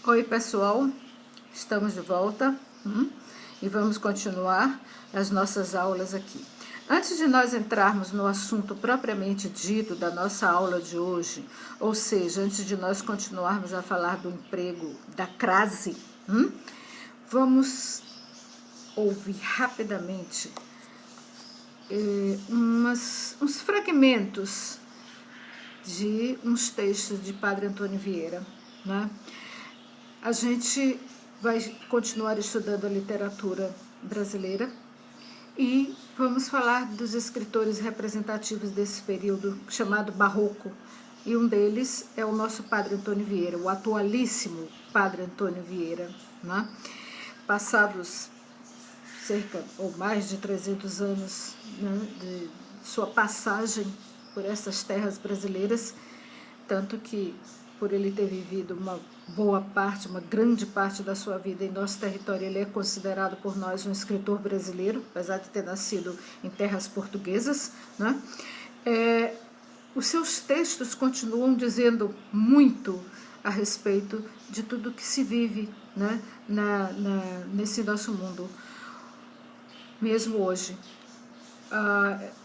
Oi pessoal, estamos de volta e vamos continuar as nossas aulas aqui. Antes de nós entrarmos no assunto propriamente dito da nossa aula de hoje, ou seja, antes de nós continuarmos a falar do emprego da crase, vamos ouvir rapidamente uns fragmentos de uns textos de Padre Antônio Vieira, né? A gente vai continuar estudando a literatura brasileira e vamos falar dos escritores representativos desse período chamado Barroco. E um deles é o nosso Padre Antônio Vieira, o atualíssimo Padre Antônio Vieira, né? Passados cerca ou mais de 300 anos, né, de sua passagem por essas terras brasileiras, tanto que por ele ter vivido uma boa parte, uma grande parte da sua vida em nosso território, ele é considerado por nós um escritor brasileiro, apesar de ter nascido em terras portuguesas, né? Os seus textos continuam dizendo muito a respeito de tudo que se vive, né, nesse nosso mundo, mesmo hoje.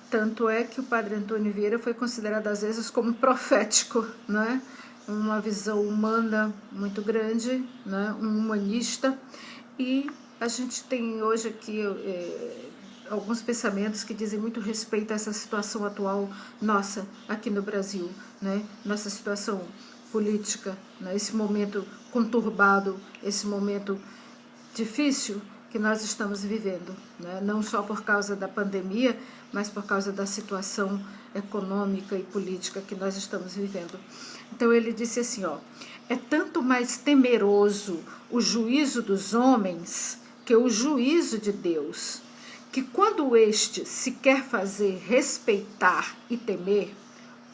Tanto é que o Padre Antônio Vieira foi considerado às vezes como profético, né? Uma visão humana muito grande, né? Um humanista, e a gente tem hoje aqui alguns pensamentos que dizem muito respeito a essa situação atual nossa aqui no Brasil, né? Nossa situação política, né? Esse momento conturbado, esse momento difícil que nós estamos vivendo, né? Não só por causa da pandemia, mas por causa da situação econômica e política que nós estamos vivendo. Então ele disse assim, é tanto mais temeroso o juízo dos homens que o juízo de Deus, que quando este se quer fazer respeitar e temer,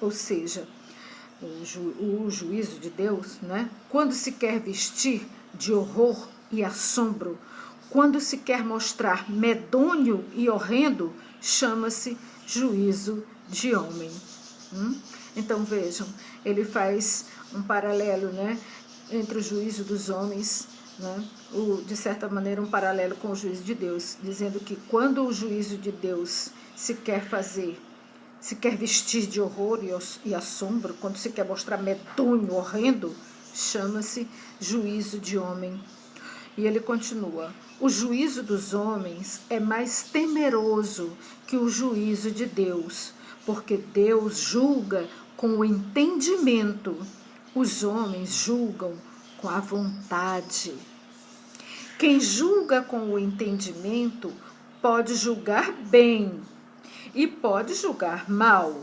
ou seja, o juízo de Deus, né? Quando se quer vestir de horror e assombro, quando se quer mostrar medonho e horrendo, chama-se juízo de homem. Então vejam, ele faz um paralelo, né, entre o juízo dos homens, né, de certa maneira um paralelo com o juízo de Deus, dizendo que quando o juízo de Deus se quer vestir de horror e assombro, quando se quer mostrar medonho, horrendo, chama-se juízo de homem. E ele continua, o juízo dos homens é mais temeroso que o juízo de Deus, porque Deus julga com o entendimento, os homens julgam com a vontade. Quem julga com o entendimento pode julgar bem e pode julgar mal.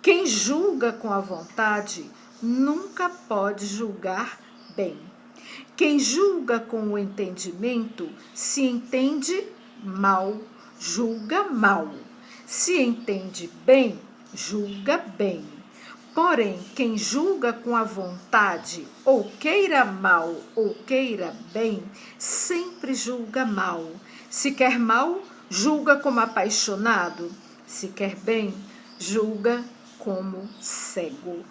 Quem julga com a vontade nunca pode julgar bem. Quem julga com o entendimento se entende mal, julga mal. Se entende bem, julga bem. Porém, quem julga com a vontade, ou queira mal ou queira bem, sempre julga mal. Se quer mal, julga como apaixonado. Se quer bem, julga como cego.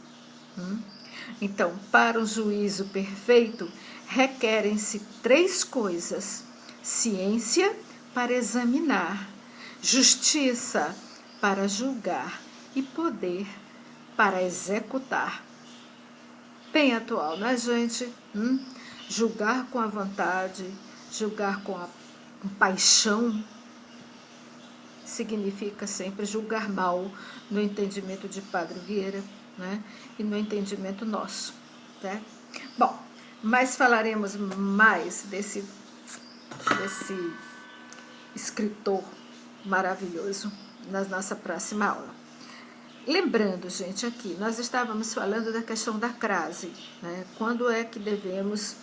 Então, para um juízo perfeito, requerem-se 3 coisas: ciência para examinar, justiça para julgar e poder para executar. Bem atual, né, gente? Julgar com a vontade, julgar com paixão, significa sempre julgar mal, no entendimento de Padre Vieira, né? E no entendimento nosso, né? Bom, mas falaremos mais desse escritor maravilhoso na nossa próxima aula. Lembrando, gente, aqui, nós estávamos falando da questão da crase, né? Quando é que devemos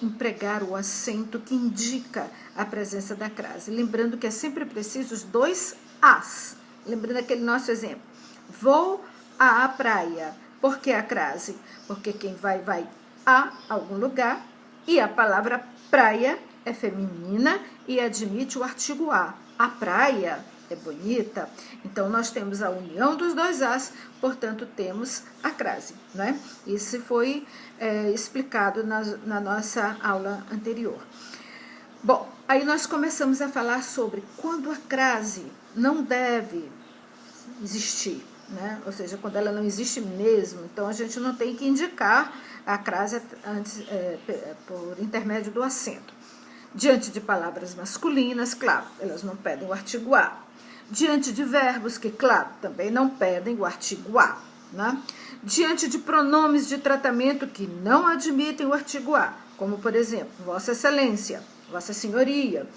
empregar o acento que indica a presença da crase? Lembrando que é sempre preciso os 2 as. Lembrando aquele nosso exemplo. Vou à praia. Por que a crase? Porque quem vai a algum lugar, e a palavra praia é feminina e admite o artigo a. A praia é bonita, então nós temos a união dos dois As, portanto temos a crase, né? Isso foi explicado na nossa aula anterior. Bom, aí nós começamos a falar sobre quando a crase não deve existir, né? Ou seja, quando ela não existe mesmo, então a gente não tem que indicar a crase antes, por intermédio do acento. Diante de palavras masculinas, claro, elas não pedem o artigo A. Diante de verbos que, claro, também não pedem o artigo A, né? Diante de pronomes de tratamento que não admitem o artigo A, como, por exemplo, Vossa Excelência, Vossa Senhoria,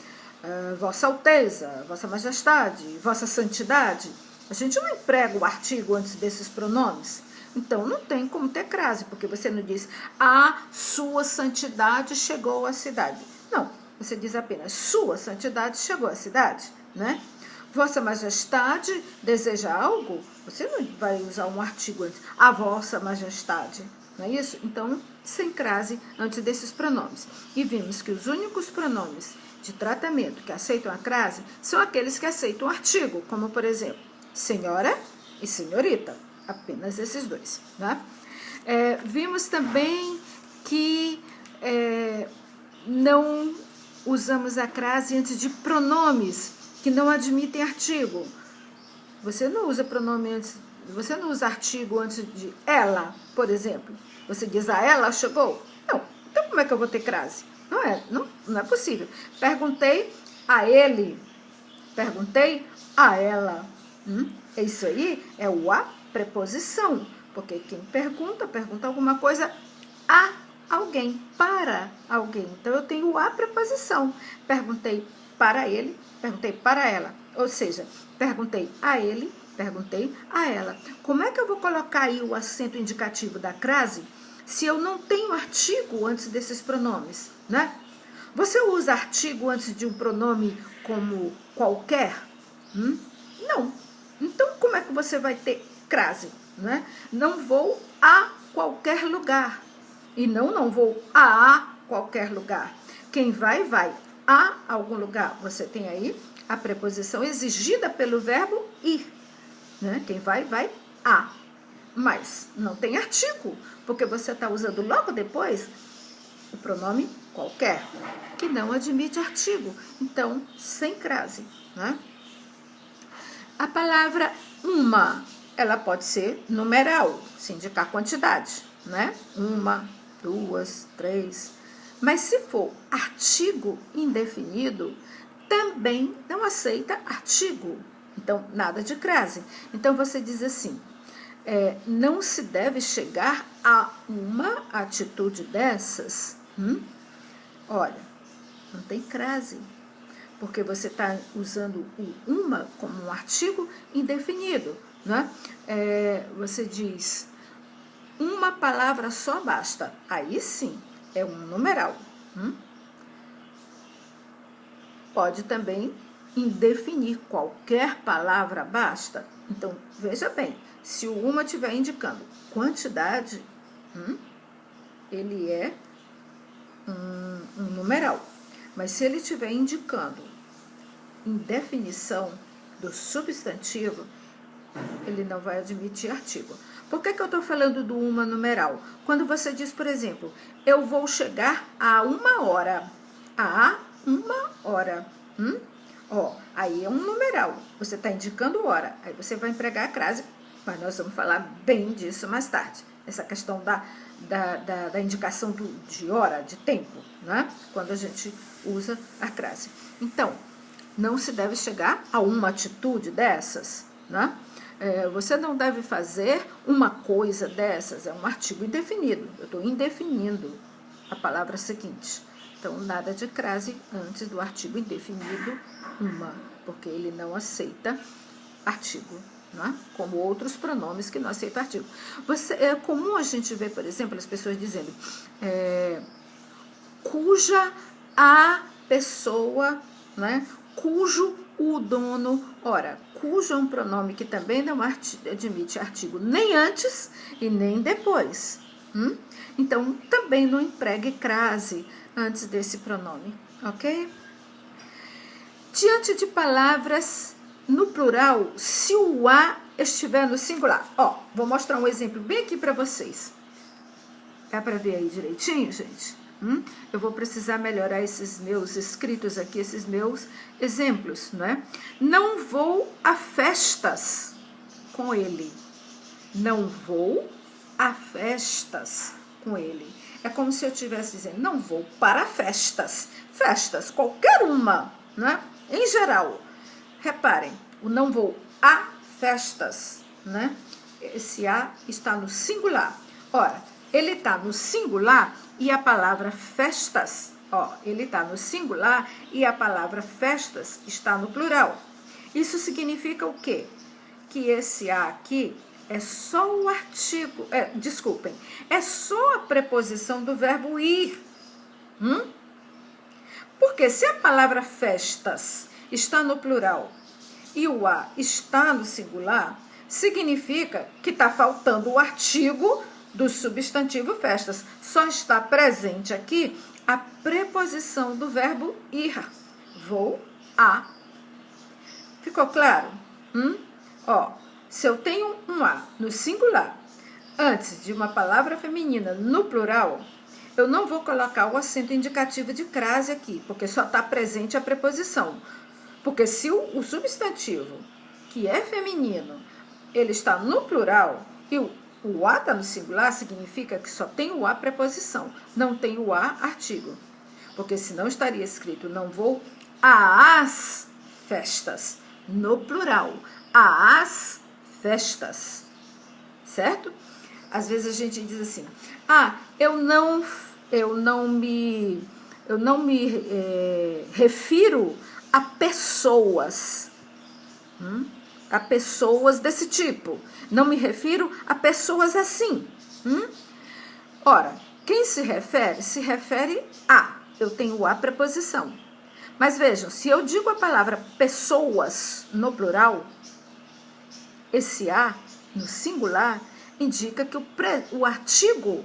Vossa Alteza, Vossa Majestade, Vossa Santidade, a gente não emprega o artigo antes desses pronomes. Então, não tem como ter crase, porque você não diz a sua santidade chegou à cidade. Não, você diz apenas sua santidade chegou à cidade, né? Vossa Majestade deseja algo, você não vai usar um artigo antes, a Vossa Majestade, não é isso? Então, sem crase antes desses pronomes. E vimos que os únicos pronomes de tratamento que aceitam a crase são aqueles que aceitam o artigo, como, por exemplo, senhora e senhorita. Apenas esses dois, né? Vimos também que não usamos a crase antes de pronomes que não admitem artigo. Você não usa pronome antes, você não usa artigo antes de ela, por exemplo. Você diz a ela chegou? Não. Então como é que eu vou ter crase? Não é possível. Perguntei a ele, perguntei a ela. Isso aí é o a preposição, porque quem pergunta alguma coisa a alguém, para alguém. Então, eu tenho a preposição. Perguntei para ele, perguntei para ela. Ou seja, perguntei a ele, perguntei a ela. Como é que eu vou colocar aí o acento indicativo da crase se eu não tenho artigo antes desses pronomes, né? Você usa artigo antes de um pronome como qualquer? Não. Então, como é que você vai ter crase, né? Não vou a qualquer lugar. E não vou a qualquer lugar. Quem vai a algum lugar. Você tem aí a preposição exigida pelo verbo ir, né? Quem vai a. Mas não tem artigo, porque você está usando logo depois o pronome qualquer, que não admite artigo. Então, sem crase, né? A palavra uma, ela pode ser numeral, se indicar quantidade, né? 1, 2, 3. Mas se for artigo indefinido, também não aceita artigo. Então, nada de crase. Então, você diz assim, não se deve chegar a uma atitude dessas. Olha, não tem crase, porque você está usando o uma como um artigo indefinido, né? Você diz, uma palavra só basta. Aí sim, é um numeral. Pode também indefinir, qualquer palavra basta. Então, veja bem, se o uma estiver indicando quantidade, ele é um numeral. Mas se ele estiver indicando indefinição do substantivo, ele não vai admitir artigo. Por que eu estou falando do uma numeral? Quando você diz, por exemplo, eu vou chegar a 1h. A 1h. Aí é um numeral. Você está indicando hora. Aí você vai empregar a crase, mas nós vamos falar bem disso mais tarde. Essa questão da indicação de hora, de tempo, né? Quando a gente usa a crase. Então, não se deve chegar a uma atitude dessas, né? Você não deve fazer uma coisa dessas, é um artigo indefinido. Eu estou indefinindo a palavra seguinte. Então, nada de crase antes do artigo indefinido, uma, porque ele não aceita artigo, né? Como outros pronomes que não aceitam artigo. É comum a gente ver, por exemplo, as pessoas dizendo cuja a pessoa, né? Cujo o dono. Ora, cujo é um pronome que também não admite artigo nem antes e nem depois. Então, também não empregue crase antes desse pronome, ok? Diante de palavras no plural se o a estiver no singular. Ó, vou mostrar um exemplo bem aqui para vocês. Dá para ver aí direitinho, gente? Eu vou precisar melhorar esses meus escritos aqui, esses meus exemplos, né? Não vou a festas com ele. Não vou a festas com ele. É como se eu estivesse dizendo, não vou para festas. Festas, qualquer uma, né? Em geral. Reparem, o não vou a festas, né? Esse a está no singular. Ora, ele está no singular e a palavra festas, ó, ele está no singular e a palavra festas está no plural. Isso significa o quê? Que esse a aqui é só o artigo, é só a preposição do verbo ir. Porque se a palavra festas está no plural e o a está no singular, significa que está faltando o artigo do substantivo festas. Só está presente aqui a preposição do verbo ir. Vou a. Ficou claro? Ó, se eu tenho um a no singular antes de uma palavra feminina no plural, eu não vou colocar o acento indicativo de crase aqui, porque só está presente a preposição. Porque se o substantivo, que é feminino, ele está no plural e o a está no singular, significa que só tem o a preposição, não tem o a artigo. Porque senão estaria escrito, não vou às festas, no plural, às festas, certo? Às vezes a gente diz assim, eu não me refiro a pessoas, a pessoas desse tipo, não me refiro a pessoas assim. Ora, quem se refere a, eu tenho a preposição. Mas vejam, se eu digo a palavra pessoas no plural, esse a no singular indica que o artigo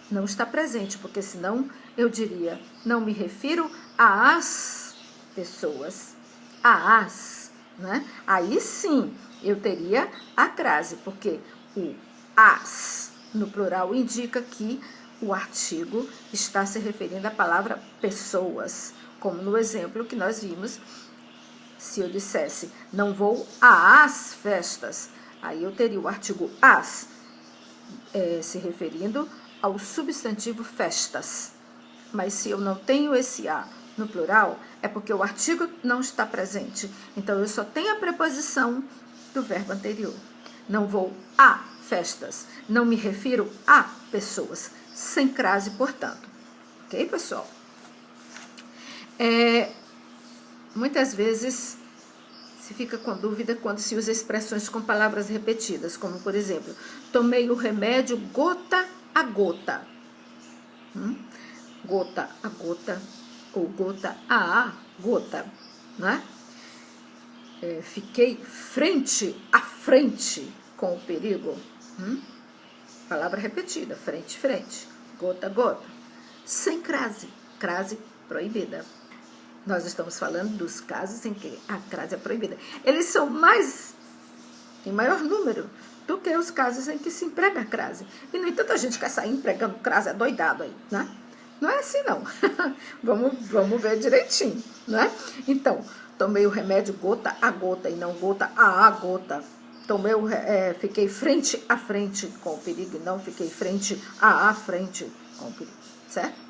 não está presente, porque senão eu diria, não me refiro às pessoas, às, né? Aí sim eu teria a crase, porque o as no plural indica que o artigo está se referindo à palavra pessoas, como no exemplo que nós vimos. Se eu dissesse, não vou às festas, aí eu teria o artigo as, se referindo ao substantivo festas. Mas se eu não tenho esse a no plural, é porque o artigo não está presente. Então, eu só tenho a preposição do verbo anterior. Não vou a festas, não me refiro a pessoas, sem crase, portanto. Ok, pessoal? Muitas vezes se fica com dúvida quando se usa expressões com palavras repetidas, como, por exemplo, tomei o remédio gota a gota. Gota a gota, ou gota a gota, né? Fiquei frente a frente com o perigo. Palavra repetida, frente, frente, gota, gota. Sem crase, crase proibida. Nós estamos falando dos casos em que a crase é proibida. Eles são em maior número do que os casos em que se emprega a crase. E, no entanto, a gente quer sair empregando crase adoidado aí, né? Não é assim, não. vamos ver direitinho, né? Então, tomei o remédio gota a gota e não gota a gota. Fiquei frente a frente com o perigo e não fiquei frente a frente com o perigo, certo?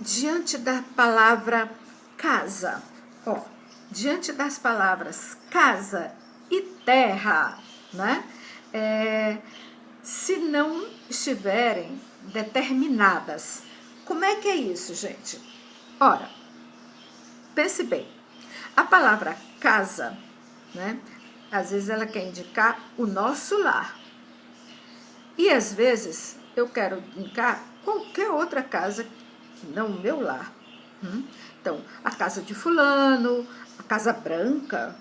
Diante da palavra casa, diante das palavras casa e terra, né? Se não estiverem determinadas, como é que é isso, gente? Ora, pense bem, a palavra casa, né? Às vezes ela quer indicar o nosso lar. E às vezes eu quero indicar qualquer outra casa que não o meu lar. Então, a casa de fulano, a Casa Branca,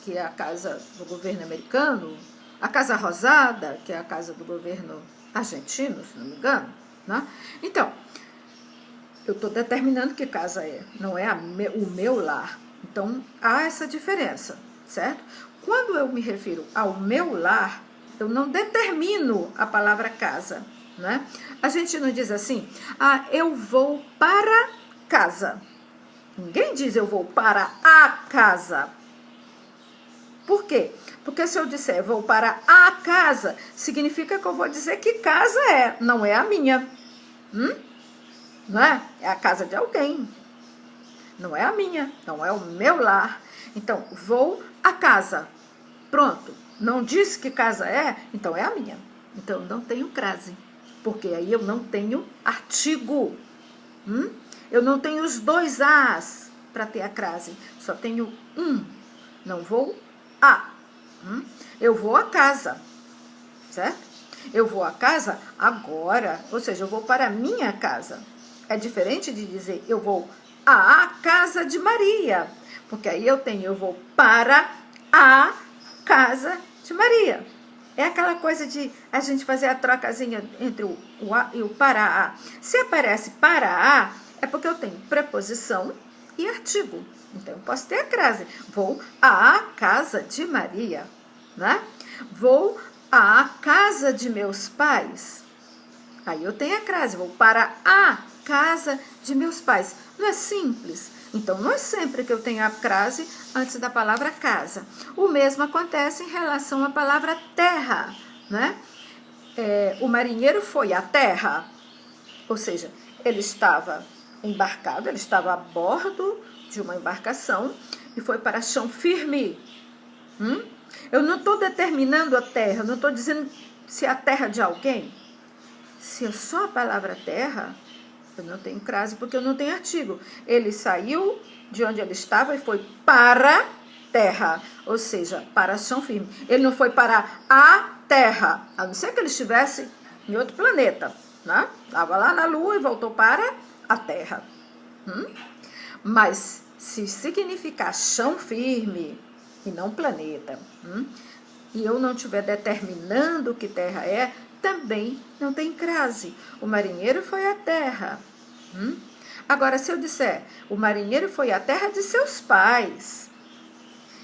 que é a casa do governo americano, a Casa Rosada, que é a casa do governo argentino, se não me engano, né? Então, eu estou determinando que casa é, não é o meu lar. Então, há essa diferença, certo? Quando eu me refiro ao meu lar, eu não determino a palavra casa, né? A gente não diz assim, eu vou para casa. Ninguém diz eu vou para a casa. Por quê? Porque se eu disser vou para a casa, significa que eu vou dizer que casa é, não é a minha. Não é? É a casa de alguém. Não é a minha, não é o meu lar. Então, vou à casa. Pronto. Não disse que casa é, então é a minha. Então, eu não tenho crase. Porque aí eu não tenho artigo. Eu não tenho os dois As para ter a crase. Só tenho um. Não vou a. Eu vou à casa. Certo? Eu vou à casa agora. Ou seja, eu vou para a minha casa. É diferente de dizer eu vou à casa de Maria. Porque aí eu vou para a casa de Maria. É aquela coisa de a gente fazer a trocazinha entre o a e o para a. Se aparece para a, é porque eu tenho preposição e artigo. Então, eu posso ter a crase. Vou à casa de Maria. Né? Vou à casa de meus pais. Aí eu tenho a crase. Vou para a casa de meus pais. Não é simples? Então, não é sempre que eu tenho a crase antes da palavra casa. O mesmo acontece em relação à palavra terra, né? O marinheiro foi à terra, ou seja, ele estava embarcado, ele estava a bordo de uma embarcação e foi para chão firme. Eu não estou determinando a terra, eu não estou dizendo se é a terra de alguém. Se é só a palavra terra, eu não tenho crase porque eu não tenho artigo. Ele saiu de onde ele estava e foi para terra, ou seja, para chão firme. Ele não foi para a terra, a não ser que ele estivesse em outro planeta, né? Estava lá na Lua e voltou para a terra. Mas se significar chão firme e não planeta, e eu não estiver determinando que terra é, também não tem crase. O marinheiro foi à terra. Agora, se eu disser, o marinheiro foi à terra de seus pais,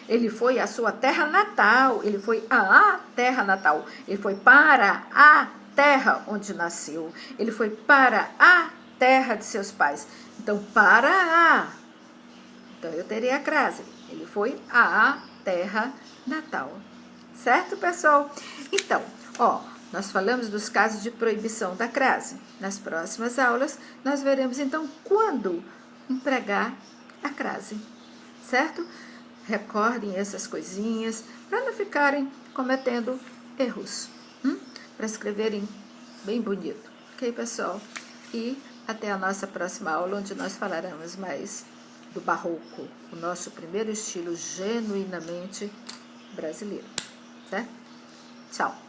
ele foi à sua terra natal, ele foi à terra natal, ele foi para a terra onde nasceu, ele foi para a terra de seus pais. Então, para a. Então, eu terei a crase. Ele foi à terra natal. Certo, pessoal? Então, nós falamos dos casos de proibição da crase. Nas próximas aulas, nós veremos, então, quando empregar a crase. Certo? Recordem essas coisinhas para não ficarem cometendo erros. Para escreverem bem bonito. Ok, pessoal? E até a nossa próxima aula, onde nós falaremos mais do barroco, o nosso primeiro estilo genuinamente brasileiro. Certo? Tchau!